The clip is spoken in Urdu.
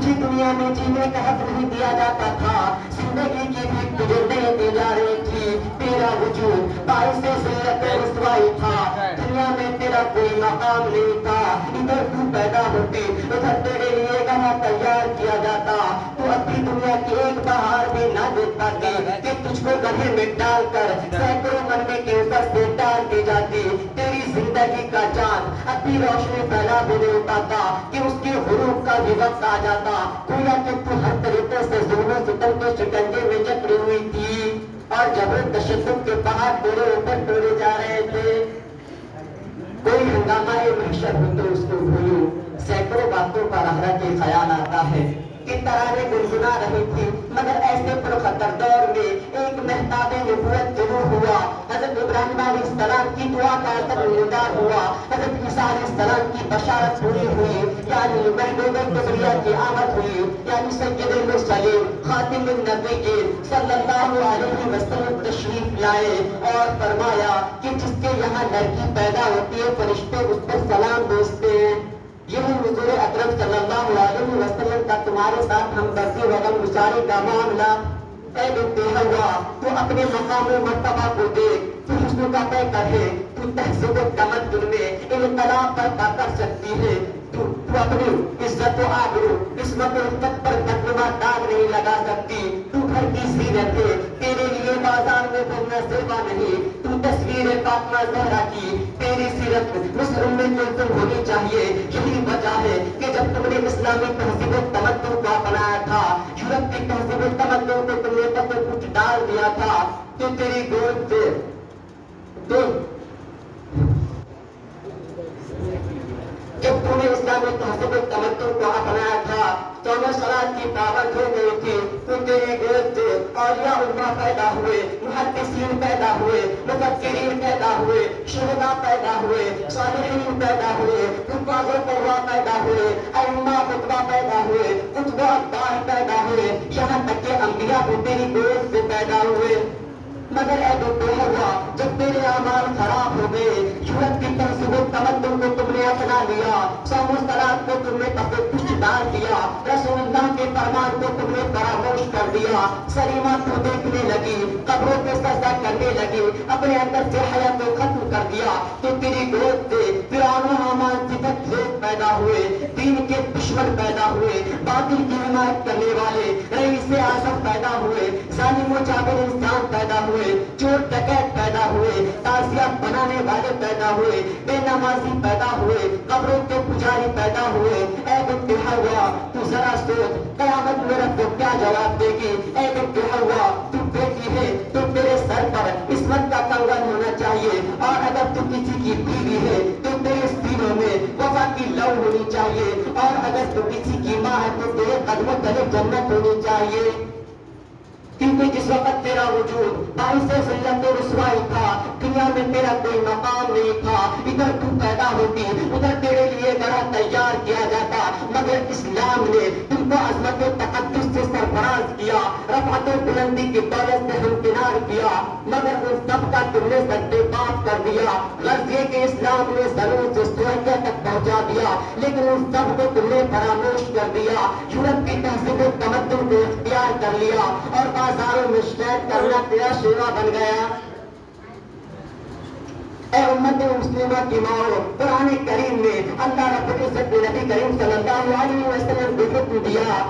تجھے دنیا میں جینے کا حق نہیں دیا جاتا تھا، زندگی کی بھی تجھے نہیں دی جا رہی تھی، تیرا وجود باعث ذلت و رسوائی تھا، دنیا میں تیرا کوئی مقام نہیں تھا، ادھر تو پیدا ہوتی ادھر تیرے لیے کہاں تیار کیا جاتا، تو اپنی دنیا کی ایک بہار بھی نہ دیکھ پاتی کہ تجھ کو گدھے میں ڈال کر سینکڑوں مرنے کے اوپر سے ڈال دی جاتی، تیری زندگی کا چاند اپنی روشنی پھیلا بھی نہیں پاتا کہ اس کے غروب کا بھی وقت آ جاتا، گویا کہ تو ہر طریقے سے ظلم و ستم کے شکنجے میں جکڑی ہوئی تھی اور جبر تشدد کے پہاڑ تیرے اوپر توڑے جا رہے تھے۔ کوئی ہنگامہ محشر ہو تو اس کو بھولو، سینکڑوں باتوں کا رہ کے خیال آتا ہے کہ ترانے گنگنا رہی تھی، مگر ایسے پرخطر دور میں ایک مہتاب نبوت ظہور ہوا، حضرت ابراہیم علیہ السلام کی دعا کا اثر نمودار ہوا، حضرت عیسیٰ علیہ السلام کی بشارت پوری ہوئی، یعنی محبوب کبریہ کی آمد ہوئی، یعنی سید المرسلین خاتم النبیین صلی اللہ علیہ وسلم تشریف لائے اور فرمایا کہ جس کے یہاں لڑکی پیدا ہوتی ہے فرشتے اس پر سلام بھیجتے ہیں۔ یہی حضور اکرم صلی اللہ علیہ وسلم کا تمہارے ساتھ ہمدردی و غمگساری کا معاملہ۔ اے بنت حوا، تو اپنے مقام و مرتبہ کو دیکھ، تو حسن کا طے کرے، تو تہذیب و تمدن میں انقلاب برپا کر سکتی ہے، تو اپنی عزت و آبرو عصمت و عفت پر بدنما داغ نہیں لگا سکتی، تو گھر کی زینت ہے، تیرے لیے بازار میں گھومنا سیوا نہیں، تو تصویر فاطمہ زہرا کی تیری سیرت مصر میں ملزم ہونی چاہیے۔ یہی وجہ ہے کہ جب تم نے اسلامی تہذیب و تمدن کو اپنایا تھا، یورپ کی تہذیب و تمدن کو تم نے تب کچھ ڈال دیا تھا، تو تیری گود سے جب تم نے اسلامی تہذیب و تمدن کو اپنایا تھا، چودہ صلاۃ کی پابند ہو گئی تھی، تو تیری گود سے اولیاء اللہ پیدا ہوئے، محدثین پیدا ہوئے، مفکرین پیدا ہوئے، شہداء پیدا ہوئے، صالحین پیدا ہوئے، حفاظ و قراء پیدا ہوئے، ائمہ خطبہ پیدا ہوئے، خطبہ اخبار پیدا ہوئے، یہاں تک کہ انبیاء بھی تیری گود سے پیدا ہوئے۔ مگر اے بنت حوا، جب تیرے اعمال خراب ہو گئے، یورپ کی تہذیب و تمدن کو تم نے اپنا لیا، صوم و صلاۃ کو تم نے کچھ ڈال دیا، رسول اللہ کے فرمان کو تم نے فراموش کر دیا، سلیمہ کو دیکھنے لگی، قبروں پہ سجدہ کرنے لگی، اپنے اندر سے حیا کو ختم کر دیا، تو تیری گود سے فرعون و حامان صفت لوگ پیدا ہوئے، دین کے دشمن پیدا ہوئے، باطل کی حمایت کرنے والے رئیس اعظم پیدا ہوئے، ظالم و جابر انسان پیدا ہوئے، چور ڈکیت پیدا ہوئے، تعزیہ بنانے والے پیدا ہوئے، بے نمازی پیدا ہوئے، قبروں کے پجاری پیدا ہوئے۔ اے بنت حوا، تو ذرا سوچ، قیامت میں رب کو کیا جواب دے گی؟ اے بنت حوا، تو بیٹی ہے تو تیرے سر پر عصمت کا کنگن ہونا چاہیے، اور اگر تو کسی کی بیوی ہے تو تیرے سینوں میں وفا کی لو ہونی چاہیے، اور اگر تو کسی کی ماں ہے تو تیرے قدموں تلے جنت ہونی چاہیے، کیونکہ جس وقت تیرا وجود باعث ذلت و رسوائی تھا، دنیا میں تیرا کوئی مقام نہیں تھا، ادھر تو پیدا ہوتی ادھر تیرے لیے گھر تیار کیا جاتا، مگر اسلام نے تم کو عظمت و تقدس سے سرفراز کیا، رفعت و بلندی کی دولت سے ہمکنار کیا، مگر ان سب کا تم نے سجدے باز کر دیا، غرض یہ کہ اسلام نے زمین سے سوریا تک پہنچا دیا، لیکن ان سب کو تم نے فراموش کر دیا، یورپ کی تہذیب و تمدن کو اختیار کر لیا، اور بازاروں میں شکایت کرنا تیرا شیوا بن گیا۔ اے امت مسلمہ کی ماں، قرآن کریم میں اللہ رب العزت نے نبی کریم صلی اللہ علیہ وسلم کو حکم دیا